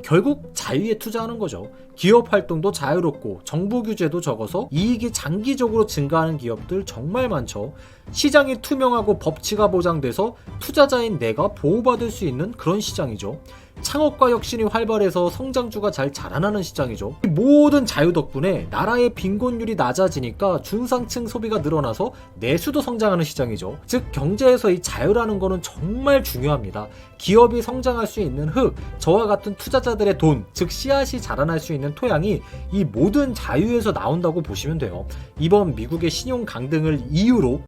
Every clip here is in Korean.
결국 자유에 투자하는 거죠. 기업 활동도 자유롭고 정부 규제도 적어서 이익이 장기적으로 증가하는 기업들 정말 많죠. 시장이 투명하고 법치가 보장돼서 투자자인 내가 보호받을 수 있는 그런 시장이죠. 창업과 혁신이 활발해서 성장주가 잘 자라나는 시장이죠. 이 모든 자유 덕분에 나라의 빈곤율이 낮아지니까 중상층 소비가 늘어나서 내수도 성장하는 시장이죠. 즉 경제에서 이 자유라는 거는 정말 중요합니다. 기업이 성장할 수 있는 흙, 저와 같은 투자자들의 돈, 즉 씨앗이 자라날 수 있는 토양이 이 모든 자유에서 나온다고 보시면 돼요. 이번 미국의 신용 강등을 이유로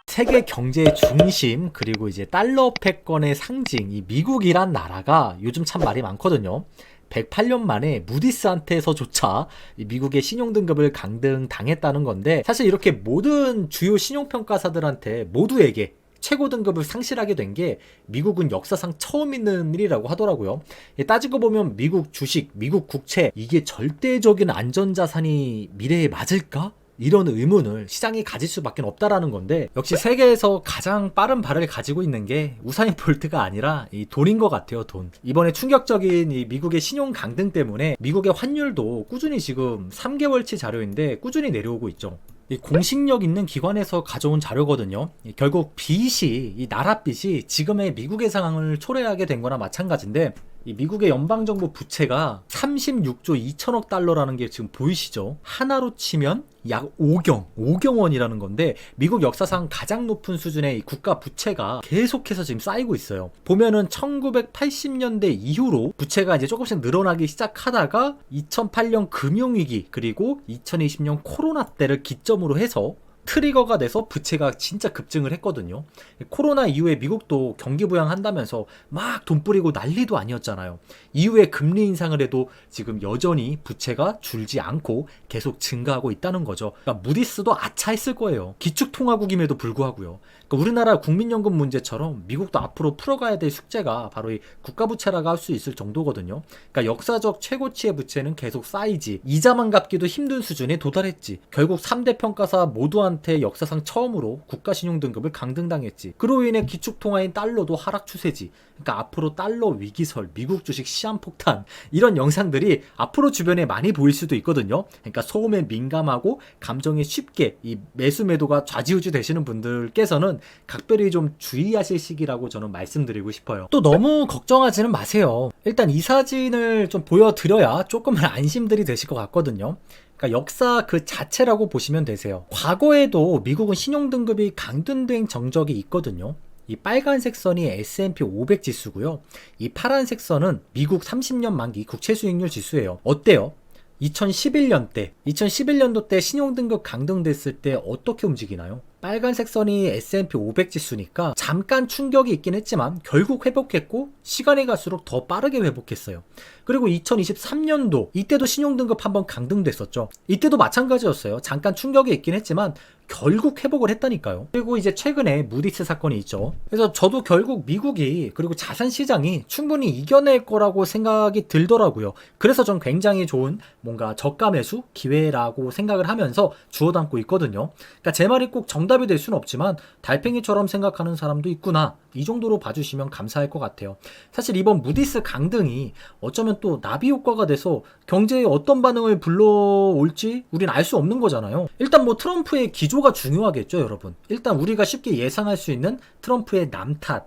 세계 경제의 중심, 그리고 이제 달러 패권의 상징, 이 미국이란 나라가 요즘 참 말이 많거든요. 108년 만에 무디스한테서조차 이 미국의 신용등급을 강등당했다는 건데, 사실 이렇게 모든 주요 신용평가사들한테 모두에게 최고 등급을 상실하게 된 게 미국은 역사상 처음 있는 일이라고 하더라고요. 따지고 보면 미국 주식, 미국 국채, 이게 절대적인 안전자산이 미래에 맞을까? 이런 의문을 시장이 가질 수밖에 없다라는 건데, 역시 세계에서 가장 빠른 발을 가지고 있는 게 우사인 볼트가 아니라 이 돈인 것 같아요. 돈. 이번에 충격적인 이 미국의 신용 강등 때문에 미국의 환율도 꾸준히 지금 3개월치 자료인데 꾸준히 내려오고 있죠. 이 공식력 있는 기관에서 가져온 자료거든요. 결국 빚이, 이 나라 빚이 지금의 미국의 상황을 초래하게 된 거나 마찬가지인데, 이 미국의 연방정부 부채가 36조 2천억 달러라는 게 지금 보이시죠? 하나로 치면 약 5경 원이라는 건데, 미국 역사상 가장 높은 수준의 이 국가 부채가 계속해서 지금 쌓이고 있어요. 보면은 1980년대 이후로 부채가 이제 조금씩 늘어나기 시작하다가 2008년 금융위기, 그리고 2020년 코로나 때를 기점으로 해서 트리거가 돼서 부채가 진짜 급증을 했거든요. 코로나 이후에 미국도 경기 부양한다면서 막 돈 뿌리고 난리도 아니었잖아요. 이후에 금리 인상을 해도 지금 여전히 부채가 줄지 않고 계속 증가하고 있다는 거죠. 그러니까 무디스도 아차 했을 거예요. 기축통화국임에도 불구하고요. 그러니까 우리나라 국민연금 문제처럼 미국도 앞으로 풀어가야 될 숙제가 바로 이 국가부채라고 할 수 있을 정도거든요. 그러니까 역사적 최고치의 부채는 계속 쌓이지, 이자만 갚기도 힘든 수준에 도달했지. 결국 3대 평가사 모두한테 역사상 처음으로 국가신용등급을 강등당했지. 그로 인해 기축통화인 달러도 하락 추세지. 그러니까 앞으로 달러 위기설, 미국 주식 시한폭탄, 이런 영상들이 앞으로 주변에 많이 보일 수도 있거든요. 그러니까 소음에 민감하고 감정이 쉽게 이 매수 매도가 좌지우지 되시는 분들께서는 각별히 좀 주의하실 시기라고 저는 말씀드리고 싶어요. 또 너무 걱정하지는 마세요. 일단 이 사진을 좀 보여드려야 조금은 안심들이 되실 것 같거든요. 그러니까 역사 그 자체라고 보시면 되세요. 과거에도 미국은 신용등급이 강등된 정적이 있거든요. 이 빨간색 선이 S&P 500 지수고요. 이 파란색 선은 미국 30년 만기 국채 수익률 지수예요. 어때요? 2011년도 때 신용등급 강등됐을 때 어떻게 움직이나요? 빨간색 선이 S&P 500 지수니까 잠깐 충격이 있긴 했지만 결국 회복했고, 시간이 갈수록 더 빠르게 회복했어요. 그리고 2023년도 이때도 신용등급 한번 강등됐었죠. 이때도 마찬가지였어요. 잠깐 충격이 있긴 했지만 결국 회복을 했다니까요. 그리고 이제 최근에 무디스 사건이 있죠. 그래서 저도 결국 미국이, 그리고 자산시장이 충분히 이겨낼 거라고 생각이 들더라고요. 그래서 전 굉장히 좋은 뭔가 저가 매수 기회라고 생각을 하면서 주워 담고 있거든요. 그러니까 제 말이 꼭 정답이 될 수는 없지만 달팽이처럼 생각하는 사람도 있구나, 이 정도로 봐주시면 감사할 것 같아요. 사실 이번 무디스 강등이 어쩌면 또 나비 효과가 돼서 경제에 어떤 반응을 불러올지 우린 알 수 없는 거잖아요. 일단 뭐 트럼프의 기조가 중요하겠죠, 여러분. 일단 우리가 쉽게 예상할 수 있는 트럼프의 남탓,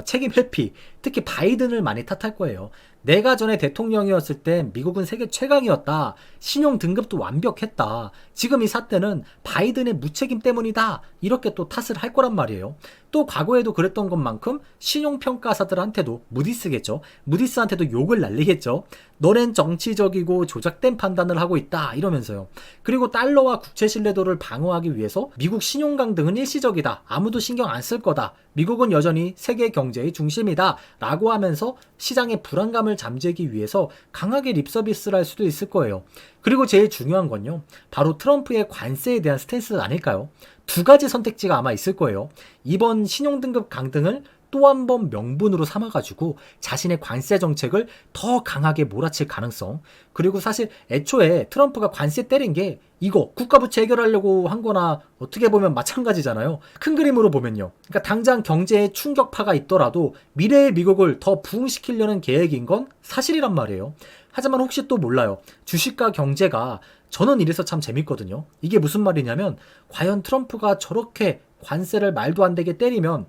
책임 회피, 특히 바이든을 많이 탓할 거예요. 내가 전에 대통령이었을 때 미국은 세계 최강이었다. 신용 등급도 완벽했다. 지금 이 사태는 바이든의 무책임 때문이다. 이렇게 또 탓을 할 거란 말이에요. 또 과거에도 그랬던 것만큼 신용평가사들한테도, 무디스겠죠. 무디스한테도 욕을 날리겠죠. 너넨 정치적이고 조작된 판단을 하고 있다, 이러면서요. 그리고 달러와 국채 신뢰도를 방어하기 위해서 미국 신용 강등은 일시적이다. 아무도 신경 안 쓸 거다. 미국은 여전히 세계 경제의 중심이다. 라고 하면서 시장의 불안감을 잠재기 위해서 강하게 립서비스를 할 수도 있을 거예요. 그리고 제일 중요한 건요, 바로 트럼프의 관세에 대한 스탠스 아닐까요? 두 가지 선택지가 아마 있을 거예요. 이번 신용등급 강등을 또 한 번 명분으로 삼아가지고 자신의 관세 정책을 더 강하게 몰아칠 가능성, 그리고 사실 애초에 트럼프가 관세 때린 게 이거 국가부채 해결하려고 한 거나 어떻게 보면 마찬가지잖아요. 큰 그림으로 보면요. 그러니까 당장 경제에 충격파가 있더라도 미래의 미국을 더 부흥시키려는 계획인 건 사실이란 말이에요. 하지만 혹시 또 몰라요. 주식과 경제가 저는 이래서 참 재밌거든요. 이게 무슨 말이냐면 과연 트럼프가 저렇게 관세를 말도 안 되게 때리면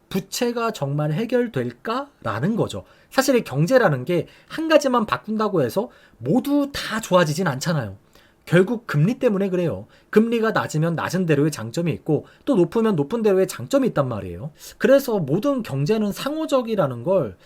부채가 정말 해결될까라는 거죠. 사실 이 경제라는 게 한 가지만 바꾼다고 해서 모두 다 좋아지진 않잖아요. 결국 금리 때문에 그래요. 금리가 낮으면 낮은 대로의 장점이 있고 또 높으면 높은 대로의 장점이 있단 말이에요. 그래서 모든 경제는 상호적이라는 걸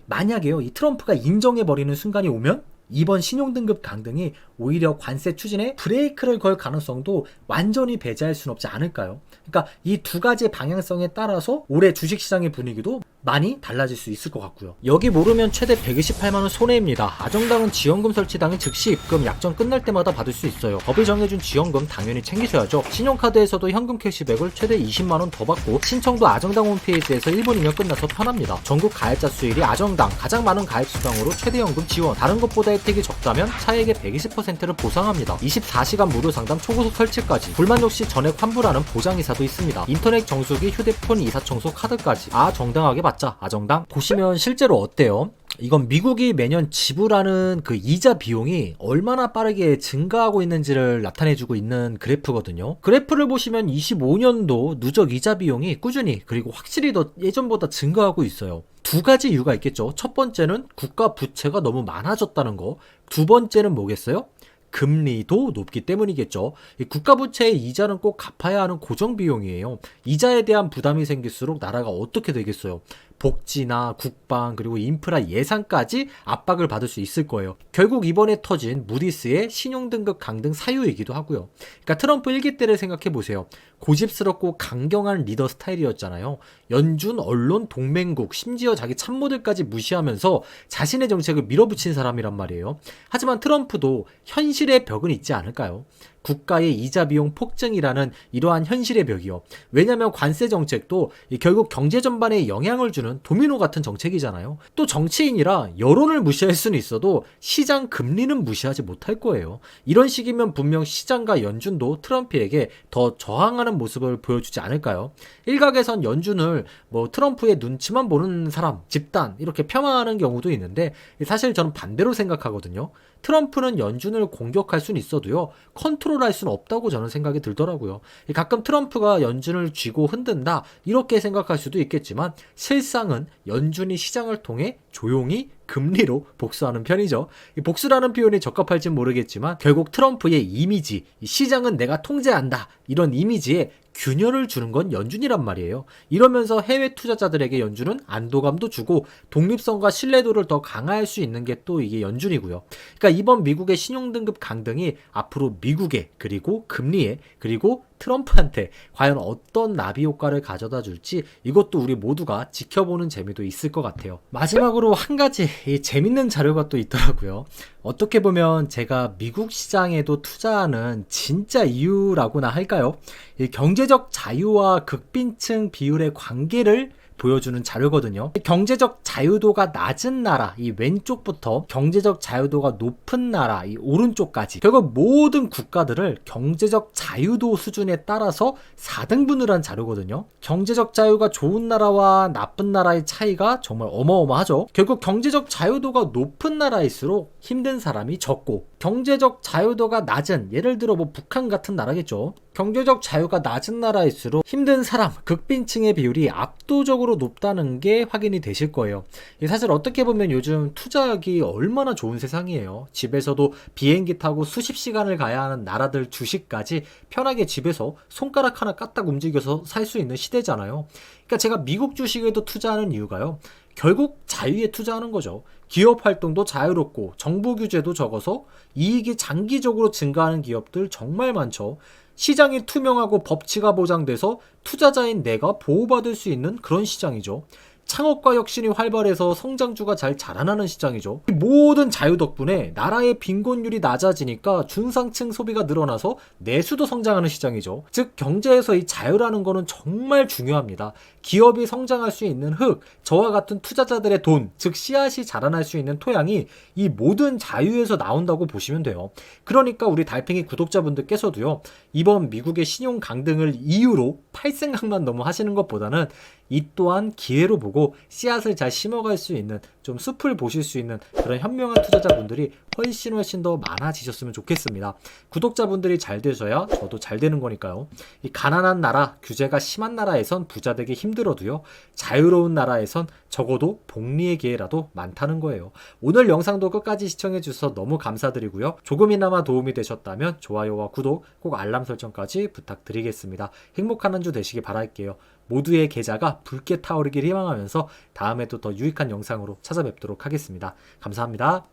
만약에요. 이 트럼프가 인정해버리는 순간이 오면 이번 신용등급 강등이 오히려 관세 추진에 브레이크를 걸 가능성도 완전히 배제할 수는 없지 않을까요? 그러니까 이 두 가지 방향성에 따라서 올해 주식시장의 분위기도 많이 달라질 수 있을 것 같고요. 여기 모르면 최대 128만원 손해입니다. 아정당은 지원금 설치 당일 즉시 입금, 약정 끝날 때마다 받을 수 있어요. 법이 정해준 지원금 당연히 챙기셔야죠. 신용카드에서도 현금 캐시백을 최대 20만원 더 받고 신청도 아정당 홈페이지에서 1분이면 끝나서 편합니다. 전국 가입자 수일이 아정당 가장 많은 가입 수당으로 최대 현금 지원, 다른 것보다 혜택이 적다면 차액의 120%를 보상합니다. 24시간 무료 상담 초고속 설치까지, 불만족 시 전액 환불하는 보장이사도 있습니다. 인터넷 정수기, 휴대폰 이사 청소 카드까지 정당하게 받자. 아정당. 보시면 실제로 어때요? 이건 미국이 매년 지불하는 그 이자 비용이 얼마나 빠르게 증가하고 있는지를 나타내주고 있는 그래프거든요. 그래프를 보시면 25년도 누적 이자 비용이 꾸준히 그리고 확실히 더 예전보다 증가하고 있어요. 두 가지 이유가 있겠죠. 첫 번째는 국가 부채가 너무 많아졌다는 거. 두 번째는 뭐겠어요? 금리도 높기 때문이겠죠. 국가 부채의 이자는 꼭 갚아야 하는 고정 비용이에요. 이자에 대한 부담이 생길수록 나라가 어떻게 되겠어요? 복지나 국방 그리고 인프라 예산까지 압박을 받을 수 있을 거예요. 결국 이번에 터진 무디스의 신용등급 강등 사유이기도 하고요. 그러니까 트럼프 1기 때를 생각해 보세요. 고집스럽고 강경한 리더 스타일이었잖아요. 연준, 언론, 동맹국, 심지어 자기 참모들까지 무시하면서 자신의 정책을 밀어붙인 사람이란 말이에요. 하지만 트럼프도 현실의 벽은 있지 않을까요? 국가의 이자 비용 폭증이라는 이러한 현실의 벽이요. 왜냐하면 관세 정책도 결국 경제 전반에 영향을 주는 도미노 같은 정책이잖아요. 또 정치인이라 여론을 무시할 수는 있어도 시장 금리는 무시하지 못할 거예요. 이런 식이면 분명 시장과 연준도 트럼프에게 더 저항하는 모습을 보여주지 않을까요? 일각에선 연준을 트럼프의 눈치만 보는 사람, 집단 이렇게 폄하하는 경우도 있는데 사실 저는 반대로 생각하거든요. 트럼프는 연준을 공격할 수는 있어도요, 컨트롤할 수는 없다고 저는 생각이 들더라고요. 가끔 트럼프가 연준을 쥐고 흔든다 이렇게 생각할 수도 있겠지만 실상은 연준이 시장을 통해 조용히 금리로 복수하는 편이죠. 이 복수라는 표현이 적합할진 모르겠지만 결국 트럼프의 이미지, 시장은 내가 통제한다 이런 이미지에 균열을 주는 건 연준이란 말이에요. 이러면서 해외 투자자들에게 연준은 안도감도 주고 독립성과 신뢰도를 더 강화할 수 있는 게 또 이게 연준이고요. 그러니까 이번 미국의 신용등급 강등이 앞으로 미국에 그리고 금리에 그리고 트럼프한테 과연 어떤 나비 효과를 가져다 줄지 이것도 우리 모두가 지켜보는 재미도 있을 것 같아요. 마지막으로 한 가지 재밌는 자료가 또 있더라고요. 어떻게 보면 제가 미국 시장에도 투자하는 진짜 이유라고나 할까요? 이 경제적 자유와 극빈층 비율의 관계를 보여주는 자료거든요. 경제적 자유도가 낮은 나라, 이 왼쪽부터 경제적 자유도가 높은 나라, 이 오른쪽까지 결국 모든 국가들을 경제적 자유도 수준에 따라서 4등분을 한 자료거든요. 경제적 자유가 좋은 나라와 나쁜 나라의 차이가 정말 어마어마하죠. 결국 경제적 자유도가 높은 나라일수록 힘든 사람이 적고 경제적 자유도가 낮은, 예를 들어 북한 같은 나라겠죠. 경제적 자유가 낮은 나라일수록 힘든 사람, 극빈층의 비율이 압도적으로 높다는 게 확인이 되실 거예요. 사실 어떻게 보면 요즘 투자하기 얼마나 좋은 세상이에요. 집에서도 비행기 타고 수십 시간을 가야 하는 나라들 주식까지 편하게 집에서 손가락 하나 까딱 움직여서 살 수 있는 시대잖아요. 그러니까 제가 미국 주식에도 투자하는 이유가요. 결국 자유에 투자하는 거죠. 기업 활동도 자유롭고 정부 규제도 적어서 이익이 장기적으로 증가하는 기업들 정말 많죠. 시장이 투명하고 법치가 보장돼서 투자자인 내가 보호받을 수 있는 그런 시장이죠. 창업과 혁신이 활발해서 성장주가 잘 자라나는 시장이죠. 이 모든 자유 덕분에 나라의 빈곤율이 낮아지니까 중상층 소비가 늘어나서 내수도 성장하는 시장이죠. 즉 경제에서 이 자유라는 거는 정말 중요합니다. 기업이 성장할 수 있는 흙, 저와 같은 투자자들의 돈, 즉 씨앗이 자라날 수 있는 토양이 이 모든 자유에서 나온다고 보시면 돼요. 그러니까 우리 달팽이 구독자분들께서도요, 이번 미국의 신용 강등을 이유로 팔 생각만 너무 하시는 것보다는 이 또한 기회로 보고 씨앗을 잘 심어갈 수 있는, 좀 숲을 보실 수 있는 그런 현명한 투자자분들이 훨씬 더 많아지셨으면 좋겠습니다. 구독자분들이 잘 되셔야 저도 잘 되는 거니까요. 이 가난한 나라, 규제가 심한 나라에선 부자 되기 힘들어도요, 자유로운 나라에선 적어도 복리의 기회라도 많다는 거예요. 오늘 영상도 끝까지 시청해 주셔서 너무 감사드리고요. 조금이나마 도움이 되셨다면 좋아요와 구독, 꼭 알람 설정까지 부탁드리겠습니다. 행복한 한 주 되시기 바랄게요. 모두의 계좌가 붉게 타오르길 희망하면서 다음에도 더 유익한 영상으로 찾아뵙도록 하겠습니다. 감사합니다.